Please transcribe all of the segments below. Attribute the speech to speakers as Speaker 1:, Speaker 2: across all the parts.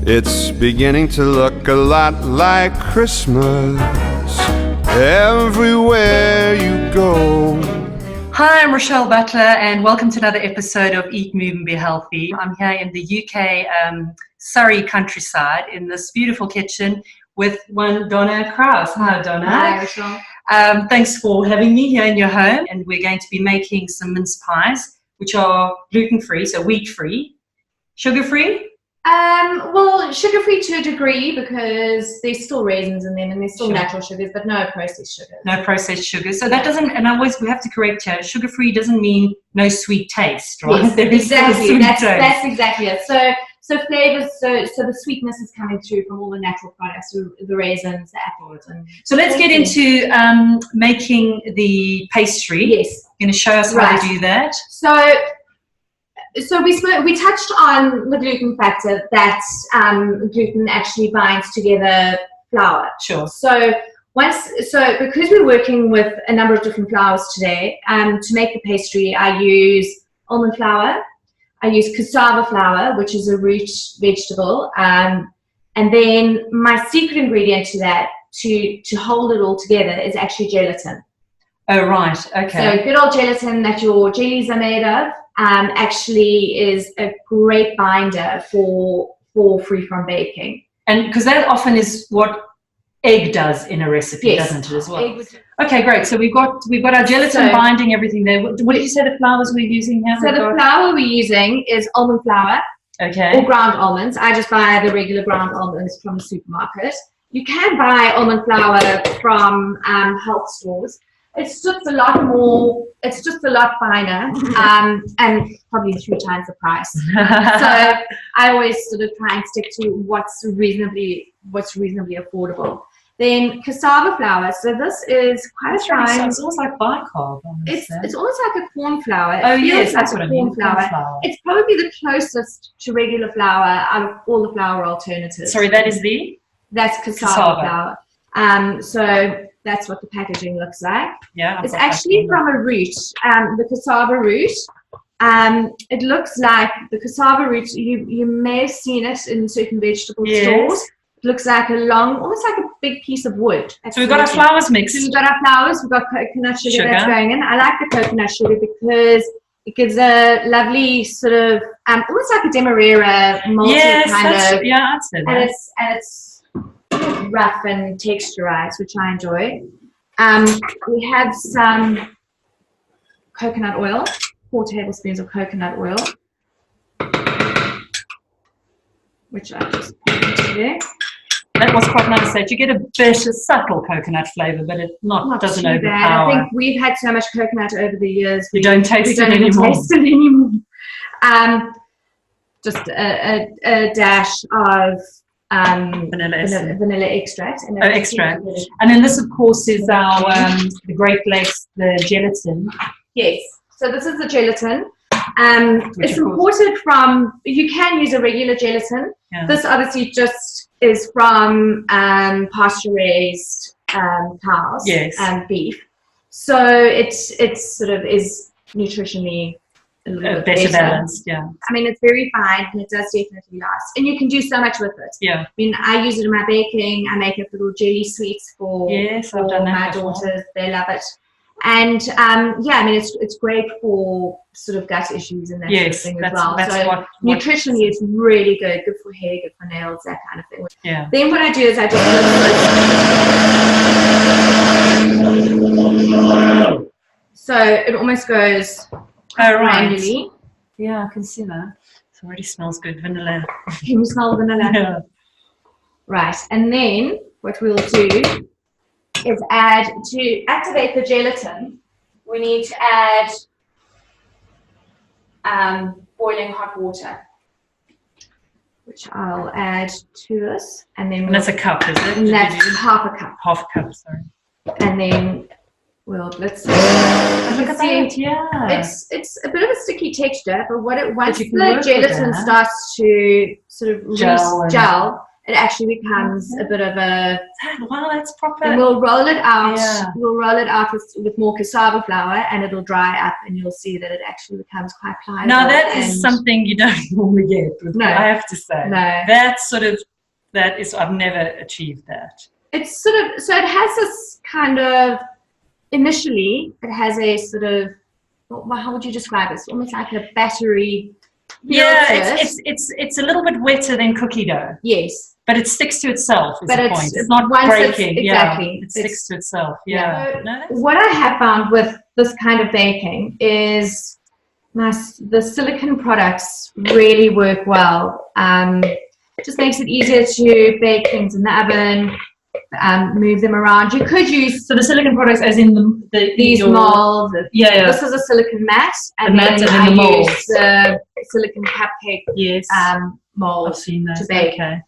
Speaker 1: It's beginning to look a lot like Christmas everywhere you go.
Speaker 2: Hi, I'm Rochelle Butler and welcome to another episode of Eat, Move and Be Healthy. I'm here in the UK Surrey countryside in this beautiful kitchen with one Donna Kraus. Hi Donna.
Speaker 3: Hi Rochelle.
Speaker 2: Thanks for having me here in your home, and we're going to be making some mince pies which are gluten-free, so wheat-free, sugar-free?
Speaker 3: Well, sugar-free to a degree because there's still raisins in them and there's still natural sugars, but no processed sugars.
Speaker 2: No processed sugars. So that doesn't, and we have to correct here, sugar-free doesn't mean no sweet taste, right?
Speaker 3: Yes,
Speaker 2: there is
Speaker 3: exactly. That's exactly it. So flavors, so the sweetness is coming through from all the natural products, the raisins, the apples.
Speaker 2: So let's get into making the pastry.
Speaker 3: Yes.
Speaker 2: You're going to show us how to do that.
Speaker 3: So we touched on the gluten factor that gluten actually binds together flour.
Speaker 2: Sure.
Speaker 3: So because we're working with a number of different flours today, to make the pastry, I use almond flour, I use cassava flour, which is a root vegetable, and then my secret ingredient to that, to hold it all together, is actually gelatin.
Speaker 2: Oh, right. Okay.
Speaker 3: So good old gelatin that your jellies are made of actually is a great binder for free from baking. And
Speaker 2: because that often is what egg does in a recipe, doesn't it, as well? Okay, great. So we've got our gelatin binding everything there. What did you say the flours we're using here?
Speaker 3: So the flour we're using is almond flour.
Speaker 2: Okay.
Speaker 3: Or ground almonds. I just buy the regular ground almonds from the supermarket. You can buy almond flour from health stores. It's just a lot more, it's just a lot finer, and probably 3 times the price. So I always sort of try and stick to what's reasonably affordable. Then cassava flour. So this is quite a fine.
Speaker 2: It's almost like bicarb.
Speaker 3: It's almost like a corn flour.
Speaker 2: Oh yes, that's what I mean.
Speaker 3: Corn flour. It's probably the closest to regular flour out of all the flour alternatives.
Speaker 2: Sorry,
Speaker 3: that's cassava flour. So that's what the packaging looks like.
Speaker 2: Yeah.
Speaker 3: It's actually from a root, the cassava root. It looks like the cassava root, you may have seen it in certain vegetable stores. It looks like a long, almost like a big piece of wood.
Speaker 2: So we've got our flours mixed.
Speaker 3: So we've got our flours, we've got coconut sugar that's going in. I like the coconut sugar because it gives a lovely sort of, almost like a demerara malty kind of.
Speaker 2: Yeah, I'd say that.
Speaker 3: And it's rough and texturized, which I enjoy. We have some coconut oil, 4 tablespoons of coconut oil, which I just put into there.
Speaker 2: That was quite nice. That you get a bit of subtle coconut flavor, but it doesn't overpower.
Speaker 3: I think we've had so much coconut over the years.
Speaker 2: We don't taste it anymore.
Speaker 3: Just a dash of vanilla extract.
Speaker 2: Extract. And then this, of course, is our the Great Lakes, the gelatin.
Speaker 3: Yes. So this is the gelatin. It's imported from. You can use a regular gelatin. Yeah. This obviously just is from pasture-raised cows and beef. So it's sort of is nutritionally a little bit better
Speaker 2: balanced. Yeah.
Speaker 3: I mean, it's very fine and it does definitely last. And you can do so much with it.
Speaker 2: Yeah.
Speaker 3: I mean, I use it in my baking. I make up little jelly sweets for my daughters. They love it. And I mean, it's great for sort of gut issues and that sort of thing as well. So nutritionally, it's really good for hair, good for nails, that kind of thing.
Speaker 2: Yeah.
Speaker 3: Then what I do is I just it. So it almost goes granularly.
Speaker 2: Yeah, I can see that. It already smells good, vanilla.
Speaker 3: Can you smell the vanilla?
Speaker 2: Yeah.
Speaker 3: Right, and then what we'll do is to activate the gelatin, we need to add boiling hot water, which I'll add to this, and then
Speaker 2: that's a cup, is it?
Speaker 3: And that's half a cup.
Speaker 2: Half a cup, sorry.
Speaker 3: And then let's
Speaker 2: look at that. Yeah,
Speaker 3: it's a bit of a sticky texture, but once the gelatin starts to sort of gel, it actually becomes a bit of a.
Speaker 2: Wow, that's proper.
Speaker 3: And we'll roll it out.
Speaker 2: Yeah.
Speaker 3: We'll roll it out with more cassava flour, and it'll dry up, and you'll see that it actually becomes quite pliable.
Speaker 2: Now that is something you don't normally get.
Speaker 3: No,
Speaker 2: I have to say.
Speaker 3: No,
Speaker 2: I've never achieved that.
Speaker 3: It's sort of, so it has this kind of, initially it has a sort of, how would you describe it? It's almost like a battery.
Speaker 2: Yeah, it's a little bit wetter than cookie dough.
Speaker 3: Yes.
Speaker 2: But it sticks to itself is
Speaker 3: but
Speaker 2: the point. It's not breaking.
Speaker 3: Exactly.
Speaker 2: Yeah, it sticks to itself. Yeah.
Speaker 3: So what I have found with this kind of baking is the silicone products really work well. It just makes it easier to bake things in the oven, move them around. You could use
Speaker 2: the silicone products as in
Speaker 3: these molds.
Speaker 2: Yeah.
Speaker 3: This is a silicone mat, and
Speaker 2: then
Speaker 3: I
Speaker 2: the molds.
Speaker 3: use the silicone cupcake mold
Speaker 2: I've seen those.
Speaker 3: to bake.
Speaker 2: Okay.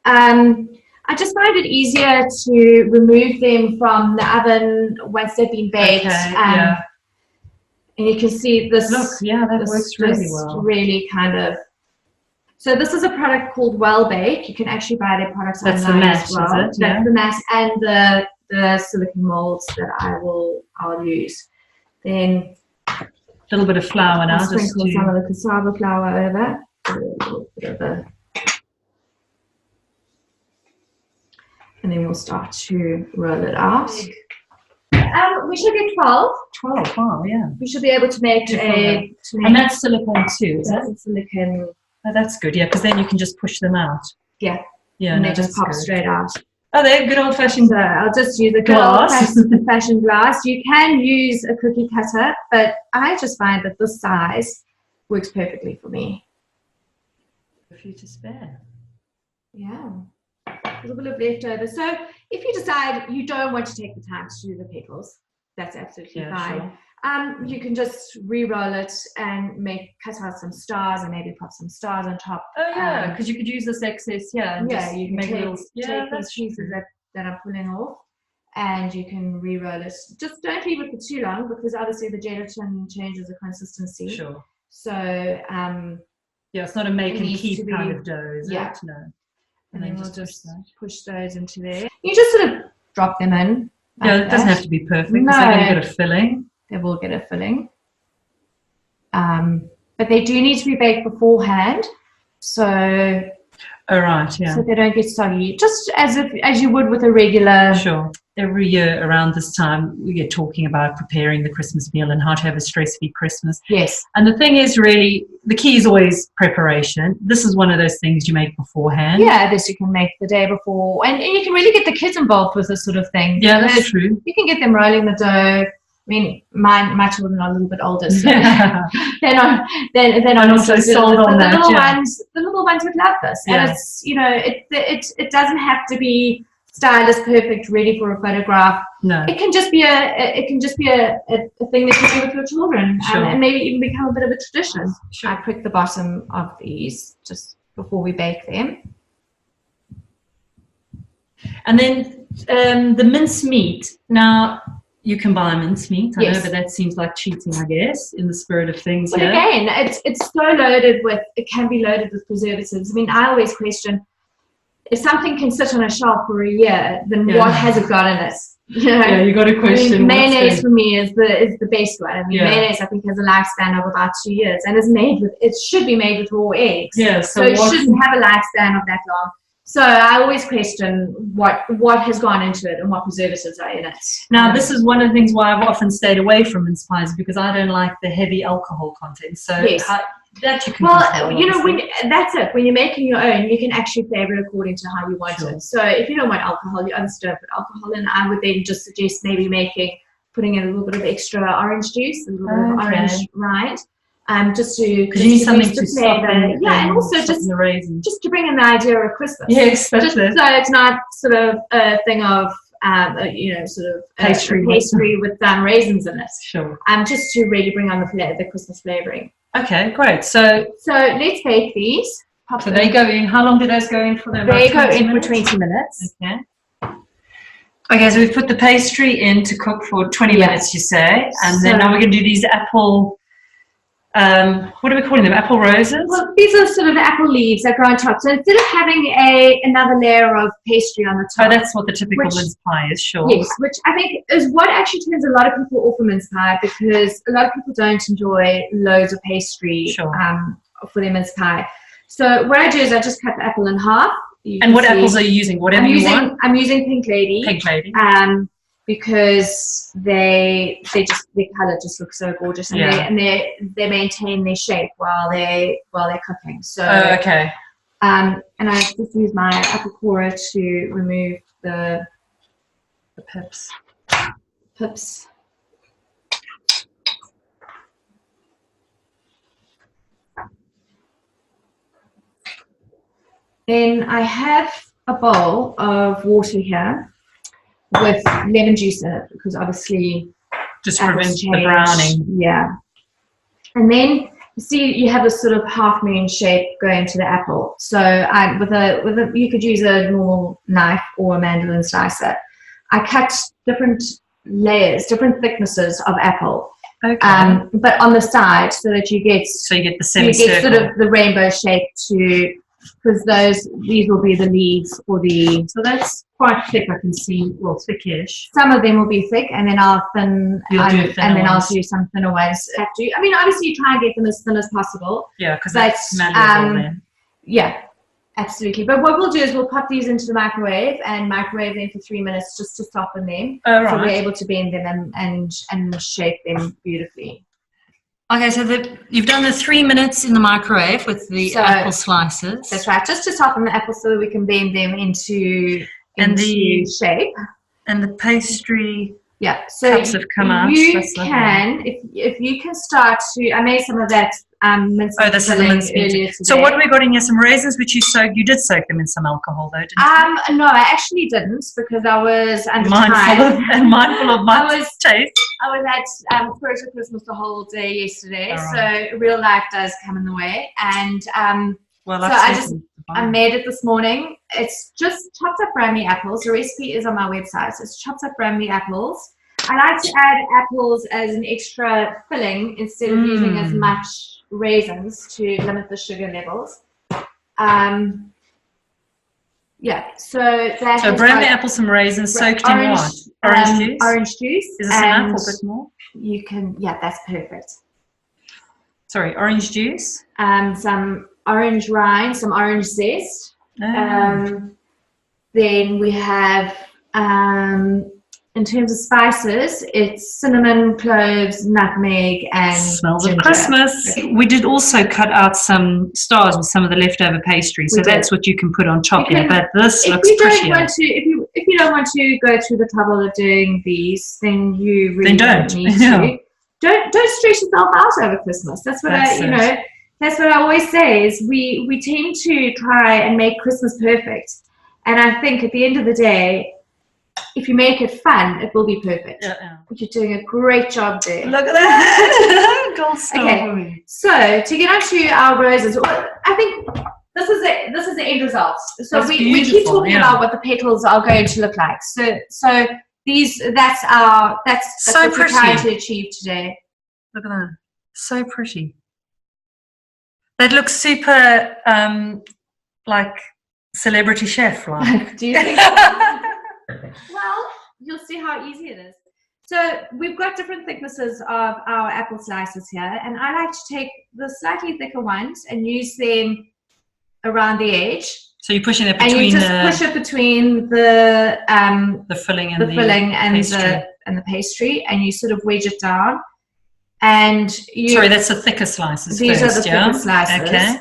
Speaker 3: I just find it easier to remove them from the oven once they've been baked.
Speaker 2: Okay,
Speaker 3: and you can see this.
Speaker 2: Look, that works really well.
Speaker 3: Really kind of. So this is a product called Well Bake. You can actually buy their products online.
Speaker 2: That's the mat,
Speaker 3: as well.
Speaker 2: is it? Yeah.
Speaker 3: That's the mat and the silicone molds that I'll use. Then
Speaker 2: a little bit of flour now.
Speaker 3: I'll sprinkle some of the cassava flour over. A little bit of and then we'll start to roll it out. We should get 12.
Speaker 2: 12, wow, yeah.
Speaker 3: We should be able to make
Speaker 2: and that's silicone too, is
Speaker 3: that? Silicone.
Speaker 2: Oh, that's good, yeah, because then you can just push them out.
Speaker 3: Yeah.
Speaker 2: Yeah,
Speaker 3: and they just pop straight out.
Speaker 2: Oh, they're good old-fashioned.
Speaker 3: So I'll just use a good old-fashioned glass. You can use a cookie cutter, but I just find that this size works perfectly for me.
Speaker 2: A few to spare.
Speaker 3: Yeah. A little bit of leftover. So if you decide you don't want to take the time to do the petals, that's absolutely fine.
Speaker 2: Sure.
Speaker 3: You can just re-roll it and cut out some stars and maybe pop some stars on top.
Speaker 2: Oh yeah, because you could use this excess, and just
Speaker 3: you can
Speaker 2: make
Speaker 3: take
Speaker 2: these
Speaker 3: pieces that I'm pulling off, and you can re-roll it. Just don't leave it for too long, because obviously the gelatin changes the consistency.
Speaker 2: Sure.
Speaker 3: So
Speaker 2: it's not a make and keep kind of dough, is it? No.
Speaker 3: And then we'll just push those into there. You just sort of drop them in.
Speaker 2: It doesn't have to be perfect, because they're going to get a filling.
Speaker 3: They will get a filling. But they do need to be baked beforehand. So
Speaker 2: Oh, right, yeah.
Speaker 3: So they don't get soggy, just as you would with a regular.
Speaker 2: Sure. Every year around this time, we get talking about preparing the Christmas meal and how to have a stress-free Christmas.
Speaker 3: Yes.
Speaker 2: And the thing is, really, the key is always preparation. This is one of those things you make beforehand.
Speaker 3: Yeah, this you can make the day before. And you can really get the kids involved with this sort of thing.
Speaker 2: Yeah, that's true.
Speaker 3: You can get them rolling the dough. I mean, my children are a little bit older, so they're not
Speaker 2: also sold on that.
Speaker 3: The little ones would love this,
Speaker 2: yeah.
Speaker 3: And it's it doesn't have to be stylist perfect, ready for a photograph.
Speaker 2: No,
Speaker 3: it can just be a thing that you do with your children,
Speaker 2: sure.
Speaker 3: And maybe even become a bit of a tradition.
Speaker 2: Sure.
Speaker 3: I prick the bottom of these just before we bake them,
Speaker 2: and then the mincemeat now. You can buy mincemeat, I know, but that seems like cheating, I guess, in the spirit of things.
Speaker 3: But again, it's so loaded with, it can be loaded with preservatives. I mean, I always question, if something can sit on a shelf for a year, then what has it got in it? You know?
Speaker 2: Yeah, you got to question.
Speaker 3: I mean, mayonnaise for me is the best one. I mean, mayonnaise I think has a lifespan of about 2 years, and it should be made with raw eggs.
Speaker 2: Yeah,
Speaker 3: so it shouldn't have a lifespan of that long. So I always question what has gone into it and what preservatives are in it.
Speaker 2: Now, this is one of the things why I've often stayed away from mince pies, because I don't like the heavy alcohol content. So that you can control,
Speaker 3: that's it. When you're making your own, you can actually flavor it according to how you want it. So if you don't want alcohol, you obviously don't put alcohol in. I would then just suggest maybe putting in a little bit of extra orange juice, a little bit of orange rind. Just to, because
Speaker 2: you need something to soften,
Speaker 3: and also just
Speaker 2: the raisins,
Speaker 3: just to bring in the idea of Christmas.
Speaker 2: Yes, that's it.
Speaker 3: So it's not sort of a thing of sort of pastry with raisins in it.
Speaker 2: Sure.
Speaker 3: Just to really bring on the Christmas flavoring.
Speaker 2: Okay, great. So
Speaker 3: let's bake these.
Speaker 2: So they go in. How long do those go in for?
Speaker 3: They go in for 20 minutes.
Speaker 2: Okay. Okay, so we've put the pastry in to cook for 20 minutes, you say, and then now we're going to do these apple. what are we calling them? Apple roses?
Speaker 3: Well, these are sort of apple leaves that go on top. So instead of having another layer of pastry on the top.
Speaker 2: Oh, that's what the typical mince pie is, sure.
Speaker 3: Yes, which I think is what actually turns a lot of people off a mince pie, because a lot of people don't enjoy loads of pastry for their mince pie. So what I do is I just cut the apple in half.
Speaker 2: And what apples are you using? Whatever you want?
Speaker 3: I'm using Pink Lady.
Speaker 2: Pink Lady.
Speaker 3: Because their color just looks so gorgeous, and they maintain their shape while they're cooking. So
Speaker 2: okay.
Speaker 3: And I just use my apple corer to remove the
Speaker 2: pips.
Speaker 3: Then I have a bowl of water here with lemon juice in it, because obviously
Speaker 2: just prevents the browning.
Speaker 3: Yeah. And then you see you have this sort of half moon shape going to the apple. So you could use a normal knife or a mandolin slicer. I cut different layers, different thicknesses of apple.
Speaker 2: Okay.
Speaker 3: But on the side, so that you get
Speaker 2: the semicircle.
Speaker 3: You get sort of the rainbow shape because these will be the leaves for the.
Speaker 2: So that's quite thick. I can see. Well, thickish.
Speaker 3: Some of them will be thick, and then I'll thin. I'll do some thinner ones. I mean, obviously, you try and get them as thin as possible.
Speaker 2: Yeah, because that's malleable then.
Speaker 3: Yeah, absolutely. But what we'll do is we'll pop these into the microwave and microwave them for 3 minutes just to soften them.
Speaker 2: Oh, right.
Speaker 3: So we're able to bend them and shape them beautifully.
Speaker 2: Okay, so you've done the 3 minutes in the microwave with the apple slices.
Speaker 3: That's right, just to soften the apples so that we can bend them into shape.
Speaker 2: And the pastry
Speaker 3: cups
Speaker 2: have come out.
Speaker 3: If you can start to, I made some of that mince meat
Speaker 2: that's the mince meat earlier today. So what have we got in here? Some raisins, which you did soak them in some alcohol though, didn't you?
Speaker 3: No, I actually didn't, because I was under time.
Speaker 2: mindful of my taste.
Speaker 3: I was at Spiritual Christmas the whole day yesterday, so real life does come in the way. And I made it this morning. It's just chopped up brandy apples. The recipe is on my website. So it's chopped up brandy apples. I like to add apples as an extra filling instead of using as much raisins to limit the sugar levels. So
Speaker 2: brandy apples, some raisins soaked in what? Orange juice?
Speaker 3: Orange juice.
Speaker 2: Is this enough or a bit more?
Speaker 3: You can, that's perfect.
Speaker 2: Sorry, orange juice?
Speaker 3: Some orange rind, some orange zest. Then we have, in terms of spices, it's cinnamon, cloves, nutmeg, and
Speaker 2: smells
Speaker 3: ginger.
Speaker 2: of Christmas. Okay. We did also cut out some stars with some of the leftover pastry, so that's what you can put on top here. But this looks prettier.
Speaker 3: If you don't want to go through the trouble of doing these, then you really don't need to. Don't stress yourself out over Christmas. That's what That's what I always say. Is we tend to try and make Christmas perfect, and I think at the end of the day, if you make it fun, it will be perfect. But you're doing a great job there.
Speaker 2: Look at that. Gold star.
Speaker 3: Okay, so to get onto our roses, I think this is the end result. So we keep talking about what the petals are going to look like. So that's
Speaker 2: so
Speaker 3: what we're trying to achieve today.
Speaker 2: Look at that. So pretty. That looks super like celebrity chef like.
Speaker 3: Do you think? Well, you'll see how easy it is. So we've got different thicknesses of our apple slices here, and I like to take the slightly thicker ones and use them around the edge.
Speaker 2: So you're pushing it between
Speaker 3: and you just push it between the
Speaker 2: filling and
Speaker 3: the pastry, and you sort of wedge it down. And
Speaker 2: sorry, that's the thicker slices.
Speaker 3: These are the thicker slices. Okay.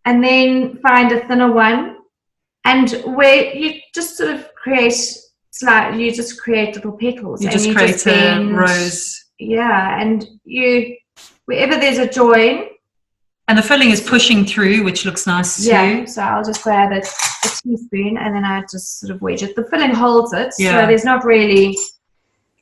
Speaker 3: And then find a thinner one, and where you just sort of create little petals.
Speaker 2: You just create a rose.
Speaker 3: Yeah, and wherever there's a join.
Speaker 2: And the filling is pushing through, which looks nice too.
Speaker 3: Yeah, so I'll just grab a teaspoon, and then I just sort of wedge it. The filling holds it, so there's not really.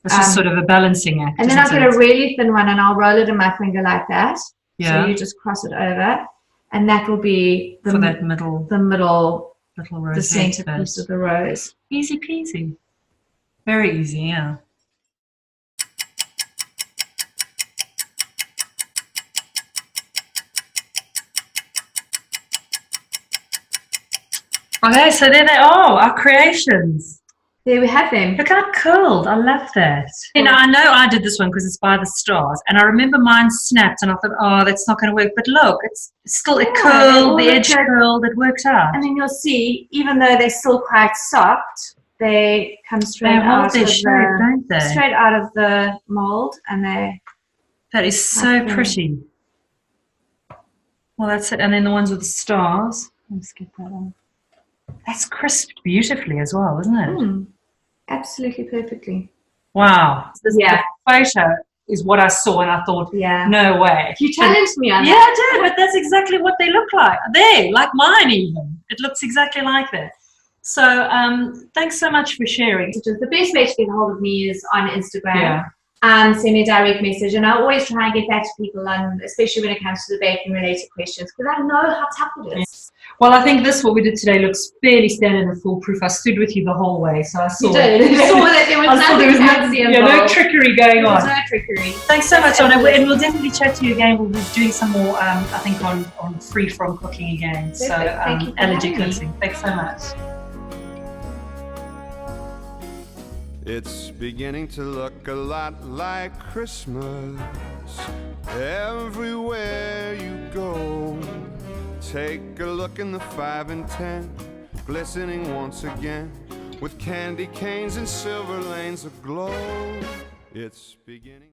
Speaker 2: It's just sort of a balancing act.
Speaker 3: And then I'll get a really thin one, and I'll roll it in my finger like that.
Speaker 2: Yeah.
Speaker 3: So you just cross it over, and that will be the middle
Speaker 2: little rose,
Speaker 3: the centerpiece of the rose.
Speaker 2: Easy peasy. Very easy, yeah. Okay, so there they are, our creations.
Speaker 3: There we have them.
Speaker 2: Look how cool. I love that. You know, I know I did this one because it's by the stars. And I remember mine snapped and I thought, oh, that's not going to work. But look, it's still, it curled, the edge curled, it worked out.
Speaker 3: And then you'll see, even though they're still quite soft, they come straight out of
Speaker 2: don't they?
Speaker 3: Straight out of the mold, and
Speaker 2: that is so pretty. Well, that's it. And then the ones with the stars. Let's get that on. That's crisped beautifully as well, isn't it?
Speaker 3: Absolutely perfectly.
Speaker 2: Wow. The photo is what I saw and I thought, no way.
Speaker 3: You challenged me on that.
Speaker 2: Yeah, I did, but that's exactly what they look like. There, like mine even. It looks exactly like that. So thanks so much for sharing.
Speaker 3: The best way to get hold of me is on Instagram.
Speaker 2: Yeah.
Speaker 3: Send me a direct message, and I always try and get back to people, especially when it comes to the baking related questions, because I know how tough it is.
Speaker 2: Well, I think what we did today looks fairly standard and foolproof. I stood with you the whole way, so I saw
Speaker 3: you did. You saw that there was nothing fancy involved.
Speaker 2: No trickery going on.
Speaker 3: There was no trickery.
Speaker 2: Thanks so much, Donna, and we'll definitely chat to you again. We'll be doing some more, I think, on free from cooking again.
Speaker 3: Perfect.
Speaker 2: So allergy cleansing. Thanks so much.
Speaker 1: It's beginning to look a lot like Christmas everywhere you go. Take a look in the 5 and 10, glistening once again with candy canes and silver lanes aglow. It's beginning.